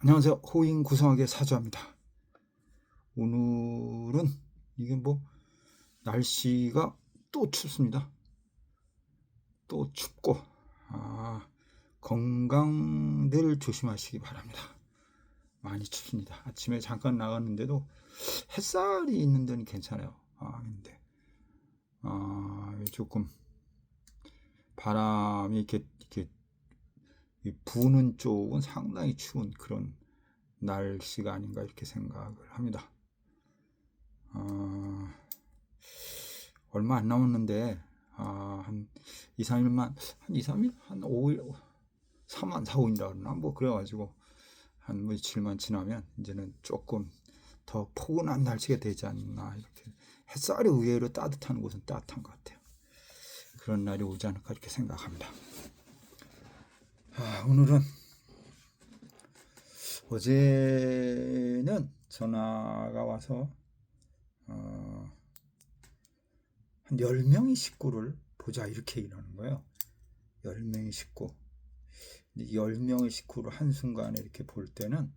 안녕하세요. 호잉 구성하게 사주합니다. 오늘은 이게 날씨가 또 춥습니다. 또 춥고 건강들 조심하시기 바랍니다. 많이 춥습니다. 아침에 잠깐 나갔는데도 햇살이 있는 데는 괜찮아요. 근데 조금 바람이 이렇게 부는 쪽은 상당히 추운 그런 날씨가 아닌가 이렇게 생각을 합니다. 얼마 안 남았는데 한 2, 3일만 한 2, 3일? 한 5일 3만 4, 5일이라 그러나 그래가지고 한 며칠만 지나면 이제는 조금 더 포근한 날씨가 되지 않나. 이렇게 햇살이 의외로 따뜻한 곳은 따뜻한 것 같아요. 그런 날이 오지 않을까 이렇게 생각합니다. 오늘은 어제는 전화가 와서 한 10명의 식구를 보자 이렇게 이러는 거예요. 10명의 식구. 10명의 식구를 한순간에 이렇게 볼 때는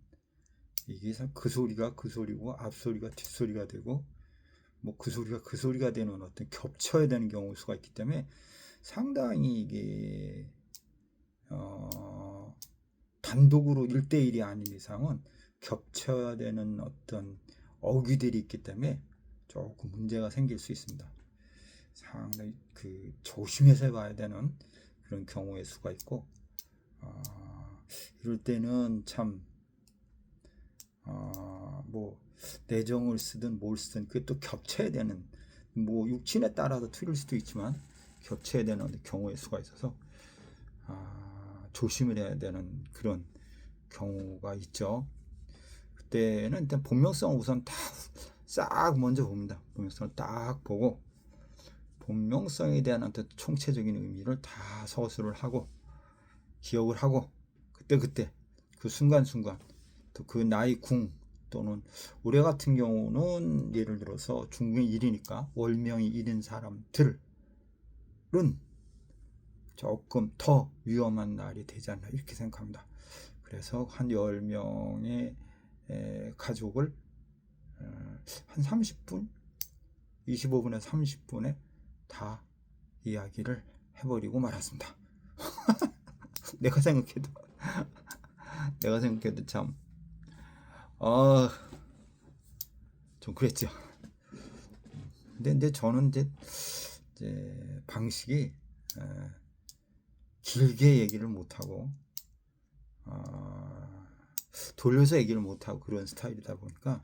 이게 그 소리가 그 소리고 앞소리가 뒷소리가 되고 그 소리가 그 소리가 되는 어떤 겹쳐야 되는 경우 수가 있기 때문에 상당히 이게 단독으로 1대1이 아닌 이상은 겹쳐야 되는 어떤 어귀들이 있기 때문에 조금 문제가 생길 수 있습니다. 상당히 조심해서 봐야 되는 그런 경우의 수가 있고 이럴 때는 참 내정을 쓰든 뭘 쓰든 그게 또 겹쳐야 되는 육친에 따라서 틀릴 수도 있지만 겹쳐야 되는 경우의 수가 있어서 조심을 해야 되는 그런 경우가 있죠. 그때는 일단 본명성을 우선 싹 먼저 봅니다. 본명성을 딱 보고 본명성에 대한 어떤 총체적인 의미를 다 서술을 하고 기억을 하고 그때 그 순간순간 또 그 나이 궁 또는 올해 같은 경우는 예를 들어서 중궁이 1이니까 월명이 1인 사람들은 조금 더 위험한 날이 되지 않나 이렇게 생각합니다. 그래서 한 10명의 가족을 한 30분 25분에서 30분에 다 이야기를 해버리고 말았습니다. 내가 생각해도 참 좀 그랬죠. 근데 저는 이제 방식이 길게 얘기를 못하고 돌려서 얘기를 못하고 그런 스타일이다 보니까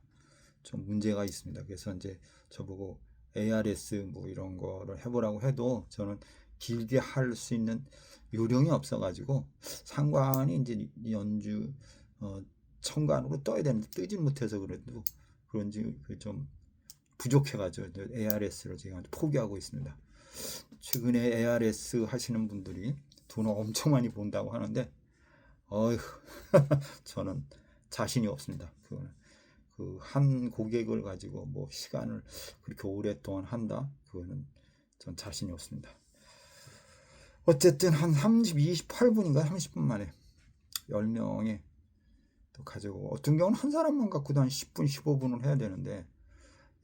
좀 문제가 있습니다. 그래서 이제 저보고 ARS 이런 거를 해보라고 해도 저는 길게 할 수 있는 요령이 없어가지고 상관이 이제 연주 천간으로 떠야 되는데 뜨지 못해서 그런지 좀 부족해가지고 ARS를 제가 포기하고 있습니다. 최근에 ARS 하시는 분들이 돈을 엄청 많이 번다고 하는데 저는 자신이 없습니다. 한 고객을 가지고 시간을 그렇게 오랫동안 한다? 그거는 전 자신이 없습니다. 어쨌든 한 28분인가 30분 만에 10명에 또 가지고 어떤 경우는 한 사람만 갖고도 한 10분 15분을 해야 되는데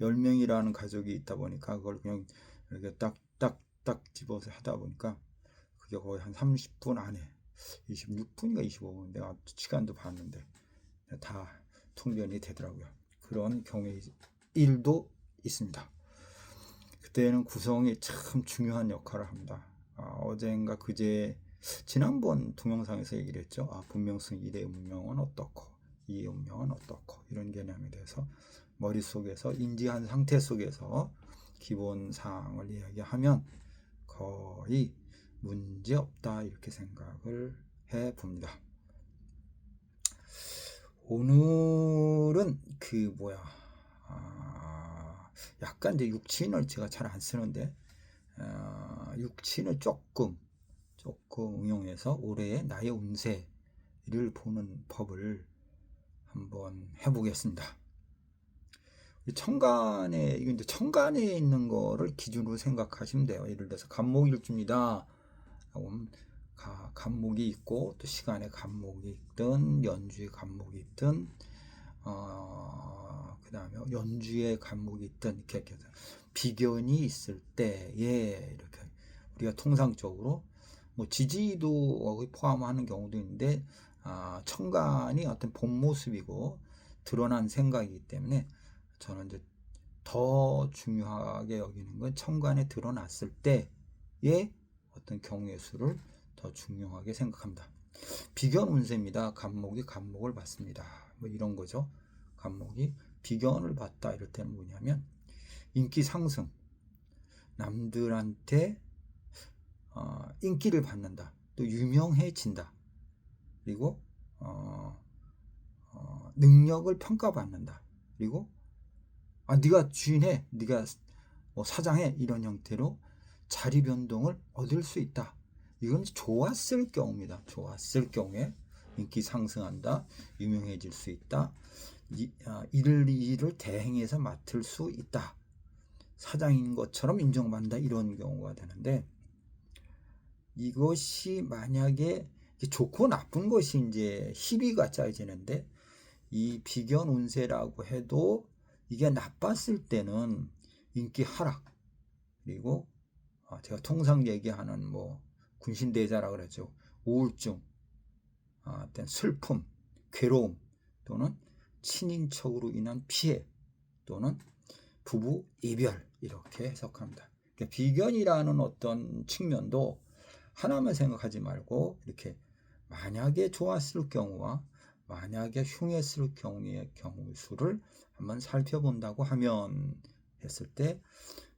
10명이라는 가족이 있다 보니까 그걸 그냥 이렇게 딱 집어서 하다 보니까 그게 거의 한 30분 안에 26분인가 25분 내가 시간도 봤는데 다 통변이 되더라고요. 그런 경우의 일도 있습니다. 그때는 구성이 참 중요한 역할을 합니다. 어젠가 그제 지난번 동영상에서 얘기를 했죠. 본명성 1의 운명은 어떻고 2의 운명은 어떻고 이런 개념에 대해서 머릿속에서 인지한 상태 속에서 기본 사항을 이야기하면 거의 문제없다 이렇게 생각을 해봅니다. 오늘은 약간 이제 육친을 제가 잘 안 쓰는데 육친을 조금 응용해서 올해의 나의 운세를 보는 법을 한번 해보겠습니다. 이건 이제 천간에 있는 거를 기준으로 생각하시면 돼요. 예를 들어서 간목일주입니다. 간목이 있고 또 시간의 간목이 있든 연주의 간목이 있든 그 다음에 연주의 간목이 있든 이렇게 비견이 있을 때에 이렇게 우리가 통상적으로 뭐 지지도 포함하는 경우도 있는데 천간이 어떤 본 모습이고 드러난 생각이기 때문에 저는 이제 더 중요하게 여기는 건 천간에 드러났을 때의 어떤 경우의 수를 더 중요하게 생각합니다. 비견 운세입니다. 간목이 간목을 받습니다. 뭐 이런 거죠. 간목이 비견을 받다 이럴 때는 뭐냐면 인기 상승, 남들한테 인기를 받는다, 또 유명해진다, 그리고 능력을 평가받는다, 그리고 네가 주인해, 네가 뭐 사장해, 이런 형태로 자리 변동을 얻을 수 있다. 이건 좋았을 경우입니다. 좋았을 경우에 인기 상승한다, 유명해질 수 있다, 일을 대행해서 맡을 수 있다, 사장인 것처럼 인정받는다, 이런 경우가 되는데, 이것이 만약에 좋고 나쁜 것이 이제 희비가 짜여지는데, 이 비견 운세라고 해도 이게 나빴을 때는 인기 하락, 그리고 제가 통상 얘기하는 뭐 군신대자라 그러죠. 우울증, 어떤 슬픔, 괴로움, 또는 친인척으로 인한 피해, 또는 부부 이별, 이렇게 해석합니다. 그러니까 비견이라는 어떤 측면도 하나만 생각하지 말고 이렇게 만약에 좋았을 경우와 만약에 흉했을 경우의 경우 수를 한번 살펴본다고 하면 했을 때,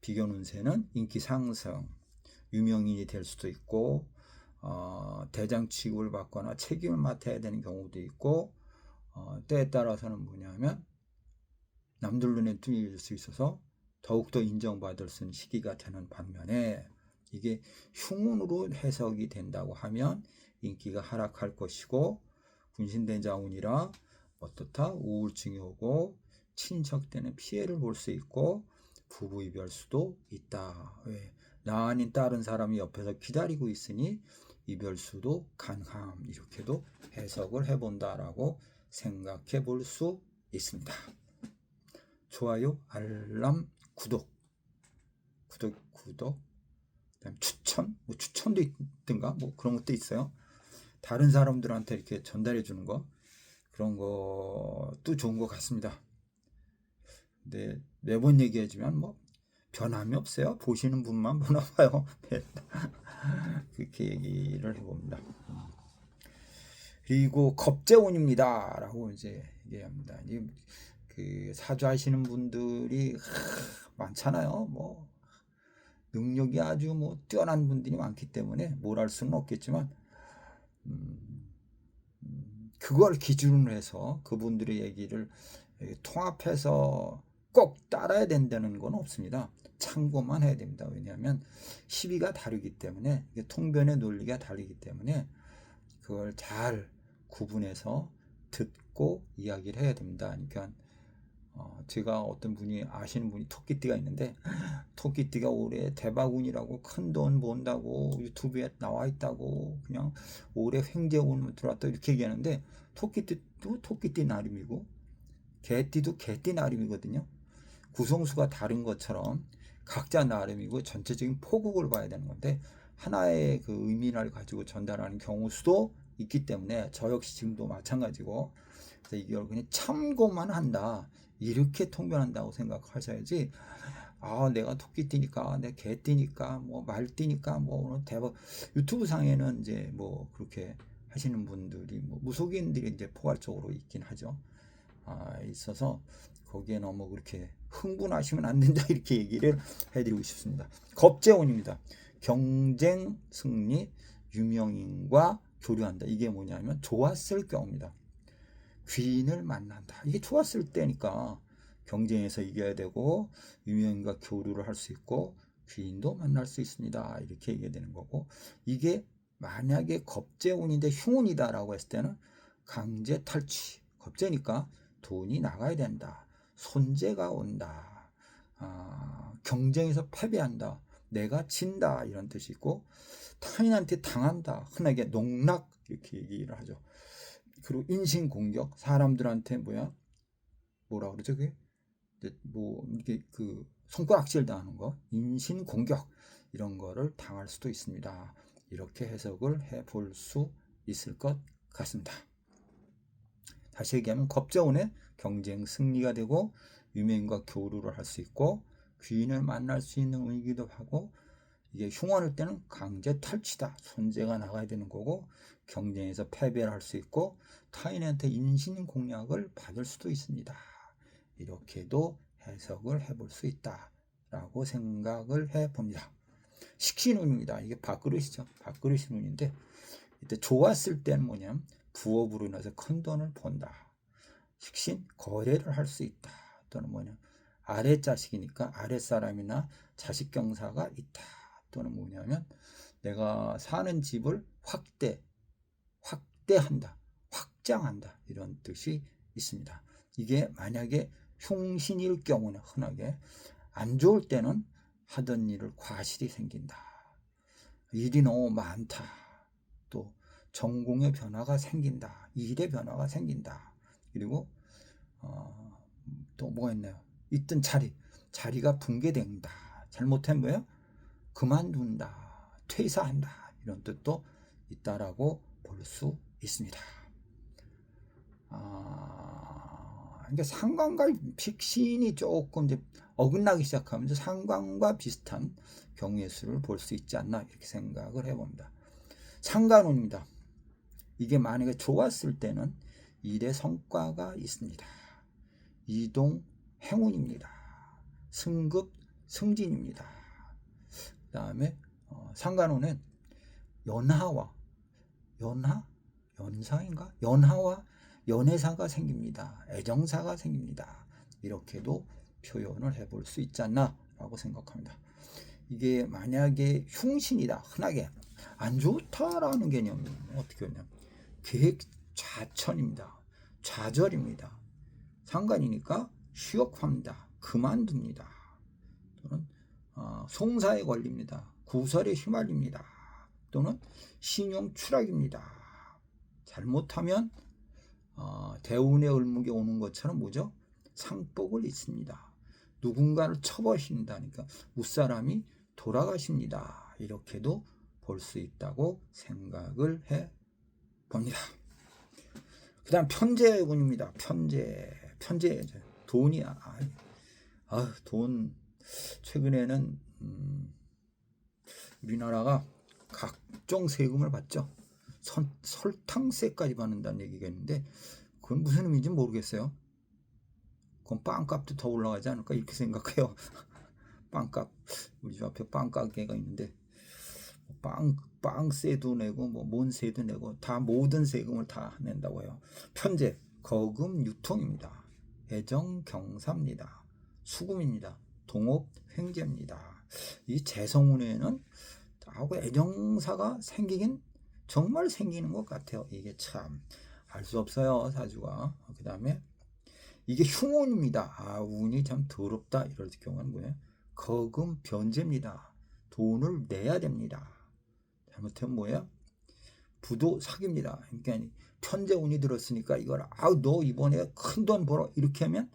비견 운세는 인기 상승, 유명인이 될 수도 있고 대장 취급을 받거나 책임을 맡아야 되는 경우도 있고, 때에 따라서는 뭐냐면 남들 눈에 띄일 수 있어서 더욱더 인정받을 수 있는 시기가 되는 반면에, 이게 흉운으로 해석이 된다고 하면 인기가 하락할 것이고, 군신대장운이라 어떻다, 우울증이 오고 친인척 때는 피해를 볼 수 있고 부부 이별 수도 있다. 왜? 나 아닌 다른 사람이 옆에서 기다리고 있으니 이별 수도 가능함, 이렇게도 해석을 해본다라고 생각해 볼 수 있습니다. 좋아요, 알람, 구독, 그다음 추천, 뭐 추천도 있든가 뭐 그런 것도 있어요. 다른 사람들한테 이렇게 전달해 주는 거, 그런 것도 좋은 것 같습니다. 근데 매번 얘기하지만 뭐 변함이 없어요. 보시는 분만 보나 봐요. 그렇게 얘기를 해봅니다. 그리고 겁재운입니다 라고 이제 얘기합니다. 그 사주하시는 분들이 많잖아요. 뭐 능력이 아주 뭐 뛰어난 분들이 많기 때문에 뭘 할 수는 없겠지만, 그걸 기준으로 해서 그분들의 얘기를 통합해서 꼭 따라야 된다는 건 없습니다. 참고만 해야 됩니다. 왜냐하면 시비가 다르기 때문에, 통변의 논리가 다르기 때문에 그걸 잘 구분해서 듣고 이야기를 해야 됩니다. 그러니까 제가 어떤 분이 아시는 분이 토끼띠가 있는데, 토끼띠가 올해 대박운이라고 큰 돈 번다고 유튜브에 나와 있다고 그냥 올해 횡재운 들어왔다 이렇게 얘기하는데, 토끼띠도 토끼띠 나름이고 개띠도 개띠 나름이거든요. 구성수가 다른 것처럼 각자 나름이고 전체적인 포국을 봐야 되는 건데, 하나의 그 의미를 가지고 전달하는 경우 수도 있기 때문에 저 역시 지금도 마찬가지고, 그래서 이걸 그냥 참고만 한다, 이렇게 통변한다고 생각하셔야지, 내가 토끼띠니까, 내 개띠니까, 뭐 말띠니까, 뭐 대박, 유튜브 상에는 이제 뭐 그렇게 하시는 분들이 뭐 무속인들이 이제 포괄적으로 있긴 하죠. 있어서 거기에 너무 그렇게 흥분하시면 안 된다, 이렇게 얘기를 해드리고 싶습니다. 겁재운입니다. 경쟁 승리, 유명인과 교류한다. 이게 뭐냐면 좋았을 경우입니다. 귀인을 만난다. 이게 좋았을 때니까 경쟁에서 이겨야 되고 유명인과 교류를 할 수 있고 귀인도 만날 수 있습니다. 이렇게 얘기해야 되는 거고, 이게 만약에 겁재운인데 흉운이다라고 했을 때는 강제 탈취, 겁재니까 돈이 나가야 된다, 손재가 온다, 경쟁에서 패배한다, 내가 진다 이런 뜻이 있고, 타인한테 당한다, 흔하게 농락 이렇게 얘기를 하죠. 그리고 인신공격, 사람들한테 뭐라 그러죠? 그게 뭐 이게 그 손가락질 당하는 거, 인신공격 이런 거를 당할 수도 있습니다. 이렇게 해석을 해볼 수 있을 것 같습니다. 다시 얘기하면 겁자운의 경쟁 승리가 되고 유명인과 교류를 할 수 있고 귀인을 만날 수 있는 운이기도 하고, 이게 흉원일 때는 강제 탈취다, 손재가 나가야 되는 거고, 경쟁에서 패배를 할 수 있고 타인한테 인신공격을 받을 수도 있습니다. 이렇게도 해석을 해볼 수 있다라고 생각을 해봅니다. 식신운입니다. 이게 밥그릇이죠. 밥그릇이 운인데, 이때 좋았을 때는 뭐냐면 부업으로 인해서 큰 돈을 번다. 식신, 거래를 할 수 있다. 또는 아랫자식이니까 아랫사람이나 자식 경사가 있다. 또는 내가 사는 집을 확대한다, 확장한다, 이런 뜻이 있습니다. 이게 만약에 흉신일 경우는 흔하게 안 좋을 때는 하던 일을 과실이 생긴다, 일이 너무 많다, 또 전공의 변화가 생긴다, 일의 변화가 생긴다, 그리고 또 뭐가 있나요? 있던 자리가 붕괴된다, 잘못하면 그만둔다, 퇴사한다, 이런 뜻도 있다라고 볼 수 있습니다. 그러니까 상관과 식신이 조금 이제 어긋나기 시작하면서 상관과 비슷한 경우의 수를 볼 수 있지 않나, 이렇게 생각을 해봅니다. 상관운입니다. 이게 만약에 좋았을 때는 일의 성과가 있습니다. 이동 행운입니다. 승급 승진입니다. 그 다음에 상관운은 연하와 연애사가 생깁니다. 애정사가 생깁니다. 이렇게도 표현을 해볼 수 있지 않나 라고 생각합니다. 이게 만약에 흉신이다, 흔하게 안 좋다라는 개념은 어떻게 하냐면 계획좌천입니다. 좌절입니다. 상관이니까 휴역합니다. 그만둡니다. 또는 송사에 걸립니다. 구설에 휘말립니다. 또는 신용 추락입니다. 잘못하면 대운의 을목이 오는 것처럼 상복을 잊습니다. 누군가를 처벌하신다니까 무사람이 돌아가십니다. 이렇게도 볼 수 있다고 생각을 해 봅니다. 그 다음 편재운입니다. 편재 돈이야. 돈, 최근에는 우리나라가 각종 세금을 받죠. 설탕세까지 받는다는 얘기가 있는데, 그건 무슨 의미인지 모르겠어요. 그럼 빵값도 더 올라가지 않을까, 이렇게 생각해요. 빵값, 우리 집 앞에 빵가게가 있는데 빵세도 내고 뭔 세도 내고 다 모든 세금을 다 낸다고 해요. 편재, 거금 유통입니다. 애정 경사입니다. 수금입니다. 동업 횡재입니다. 이 재성운에는 하고 애정사가 정말 생기는 것 같아요. 이게 참 알 수 없어요, 사주가. 그 다음에 이게 흉운입니다. 운이 참 더럽다, 이럴 경우는 거금 변제입니다. 돈을 내야 됩니다. 잘못하면 부도 사기입니다. 그러니까 편재 운이 들었으니까 이걸 너 이번에 큰 돈 벌어, 이렇게 하면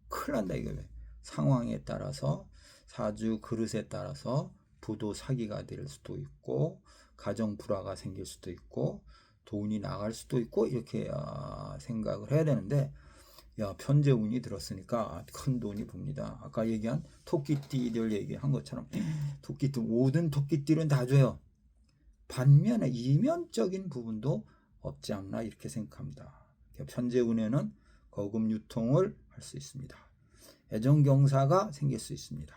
큰일 난다. 이거 상황에 따라서, 사주 그릇에 따라서 부도 사기가 될 수도 있고, 가정 불화가 생길 수도 있고, 돈이 나갈 수도 있고, 이렇게 생각을 해야 되는데, 편재 운이 들었으니까 큰 돈이 봅니다. 아까 얘기한 토끼띠들 얘기한 것처럼 모든 토끼띠는 다 줘요. 반면에 이면적인 부분도 없지 않나, 이렇게 생각합니다. 편재 운에는 거금 유통을 할 수 있습니다. 애정경사가 생길 수 있습니다.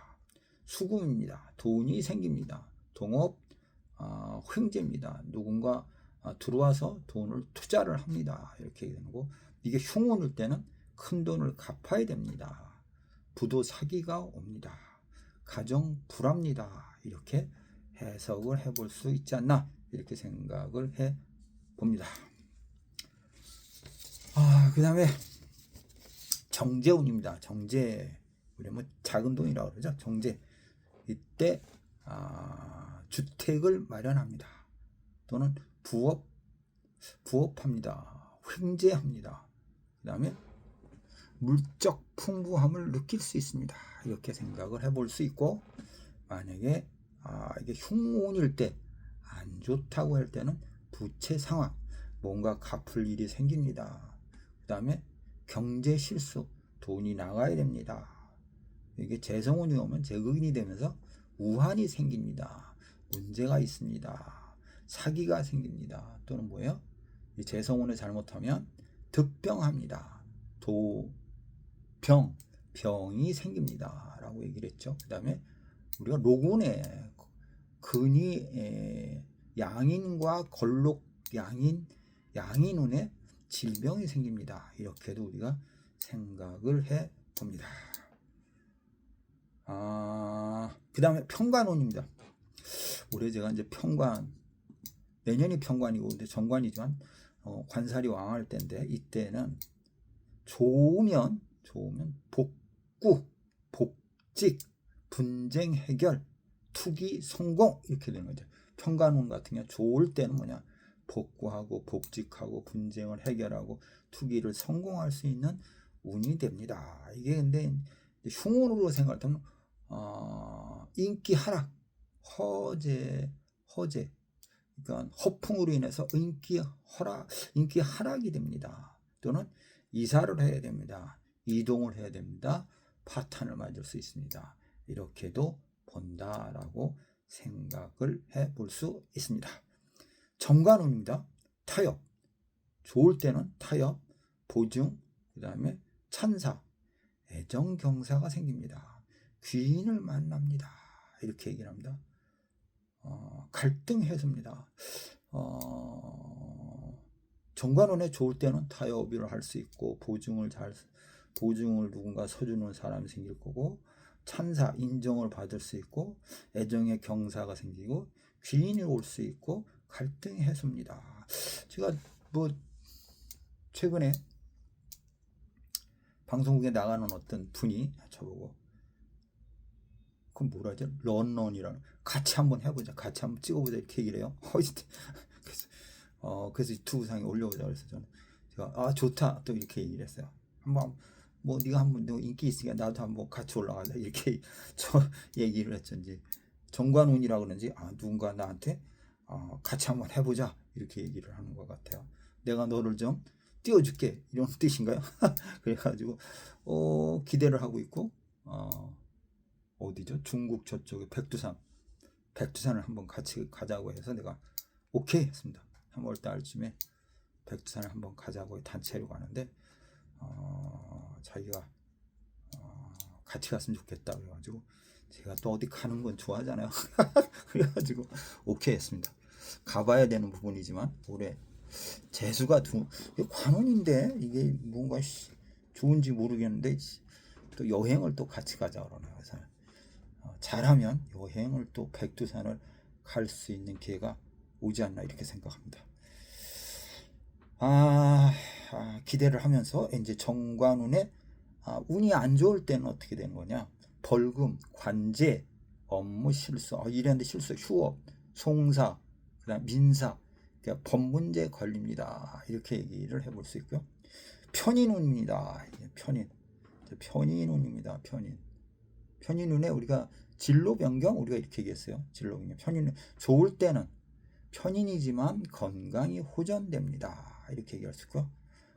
수금입니다. 돈이 생깁니다. 동업 횡재입니다. 누군가 들어와서 돈을 투자를 합니다. 이렇게 되는 거고, 이게 흉운일 때는 큰 돈을 갚아야 됩니다. 부도 사기가 옵니다. 가정 불합니다. 이렇게 해석을 해볼 수 있지 않나, 이렇게 생각을 해 봅니다. 그 다음에 정재운입니다. 정재, 우리 작은 돈이라고 그러죠. 정재, 이때 주택을 마련합니다. 또는 부업합니다. 횡재합니다. 그 다음에 물적 풍부함을 느낄 수 있습니다. 이렇게 생각을 해볼 수 있고, 만약에 이게 흉운일 때, 안 좋다고 할 때는 부채 상황, 뭔가 갚을 일이 생깁니다. 그 다음에 경제 실수, 돈이 나가야 됩니다. 이게 재성운이 오면 재극인이 되면서 우환이 생깁니다. 문제가 있습니다. 사기가 생깁니다. 또는 뭐예요? 이 재성운을 잘못하면 득병합니다. 병이 생깁니다. 라고 얘기를 했죠. 그 다음에 우리가 로군에 근이 양인과 걸록 양인운에 질병이 생깁니다. 이렇게도 우리가 생각을 해 봅니다. 그 다음에 평관운입니다. 올해 제가 이제 내년이 평관이고, 근데 정관이지만, 관살이 왕할 때인데, 이때는 좋으면 복구, 복직, 분쟁 해결, 투기 성공, 이렇게 되는 거죠. 평관운 같은 경우 좋을 때는 뭐냐? 복구하고 복직하고 분쟁을 해결하고 투기를 성공할 수 있는 운이 됩니다. 이게 근데 흉운으로 생각할 때는 인기 하락, 허제, 그러니까 허풍으로 인해서 인기 하락이 됩니다. 또는 이사를 해야 됩니다. 이동을 해야 됩니다. 파탄을 맞을 수 있습니다. 이렇게도 본다라고 생각을 해볼 수 있습니다. 정관운입니다. 타협, 좋을 때는 타협, 보증, 그 다음에 찬사, 애정 경사가 생깁니다. 귀인을 만납니다. 이렇게 얘기를 합니다. 갈등 해소입니다. 정관운에 좋을 때는 타협을 할 수 있고, 보증을 누군가 서주는 사람이 생길 거고, 찬사, 인정을 받을 수 있고, 애정의 경사가 생기고, 귀인이 올 수 있고, 갈등 해소입니다. 제가 최근에 방송국에 나가는 어떤 분이 저보고, 그럼 뭐라죠? 런런이라는, 같이 한번 해보자, 같이 한번 찍어보자, 이렇게 얘기를 해요. 그래서 유튜브상에 올려보자 그래서 제가 좋다 또 이렇게 얘기를 했어요. 한번 네가 한번 너 인기 있으니까 나도 한번 같이 올라가자, 이렇게 저 얘기를 했죠. 이제 정관운이라 그런지 누군가 나한테 같이 한번 해보자 이렇게 얘기를 하는 것 같아요. 내가 너를 좀 띄워줄게, 이런 뜻인가요? 그래가지고 기대를 하고 있고, 어디죠? 중국 저쪽에 백두산을 한번 같이 가자고 해서 내가 오케이 했습니다. 3월 달쯤에 백두산을 한번 가자고 단체로 가는데, 자기가 같이 갔으면 좋겠다 그래가지고, 제가 또 어디 가는 건 좋아하잖아요. 그래가지고 오케이 했습니다. 가봐야 되는 부분이지만 올해 재수가 관운인데 이게 뭔가 좋은지 모르겠는데, 또 여행을 또 같이 가자 그러네요. 그래서 잘하면 여행을 또 백두산을 갈 수 있는 기회가 오지 않나 이렇게 생각합니다. 기대를 하면서 이제 정관운에 운이 안 좋을 때는 어떻게 되는 거냐? 벌금, 관제, 업무 실수, 일했는데 실수, 휴업, 송사, 그다음 민사, 그러니까 법 문제 걸립니다. 이렇게 얘기를 해볼 수 있고요. 편인운입니다. 편인운입니다. 편인운에 우리가 진로 변경, 우리가 이렇게 얘기했어요. 진로 변경. 편인운 좋을 때는 편인이지만 건강이 호전됩니다. 이렇게 얘기할 수 있고요.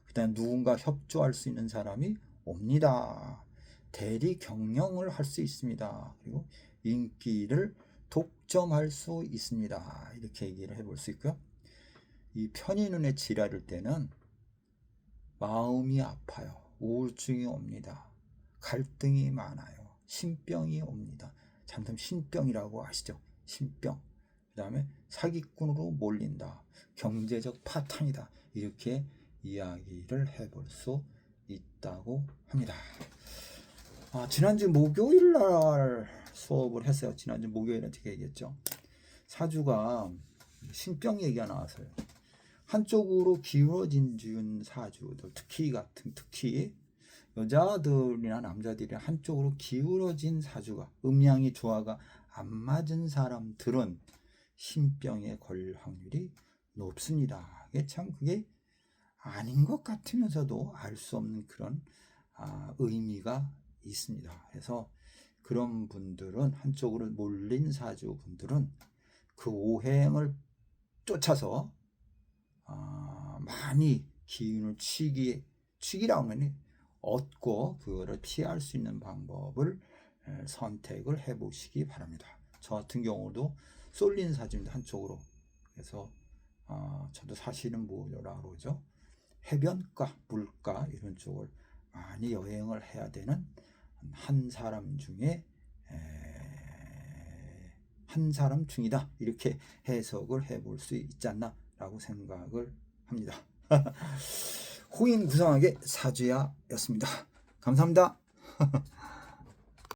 그다음 누군가 협조할 수 있는 사람이 옵니다. 대리 경영을 할 수 있습니다. 그리고 인기를 독점할 수 있습니다. 이렇게 얘기를 해볼 수 있고요. 이 편인운에 지랄일 때는 마음이 아파요. 우울증이 옵니다. 갈등이 많아요. 신병이 옵니다. 잠깐 신병이라고 아시죠? 신병. 그 다음에 사기꾼으로 몰린다. 경제적 파탄이다. 이렇게 이야기를 해볼 수 있다고 합니다. 지난주 목요일 날 수업을 했어요. 지난주 목요일에 제가 얘기했죠. 사주가 신병 얘기가 나왔어요. 한쪽으로 기울어진 사주들, 특히 여자들이나 남자들이 한쪽으로 기울어진 사주가, 음양이 조화가 안 맞은 사람들은 신병에 걸릴 확률이 높습니다. 그게 아닌 것 같으면서도 알 수 없는 그런 의미가 있습니다. 그래서 그런 분들은, 한쪽으로 몰린 사주 분들은 그 오행을 쫓아서 많이 기운을 취기라고 하면 얻고 그거를 피할 수 있는 방법을 선택을 해보시기 바랍니다. 저 같은 경우도 쏠린 사주입니다. 한쪽으로. 그래서 저도 사실은 뭐라 그러죠? 해변가, 물가 이런 쪽을 많이 여행을 해야 되는 한 사람 중이다. 이렇게 해석을 해볼 수 있지 않나 라고 생각을 합니다. 호인 구성하게 사주야였습니다. 감사합니다.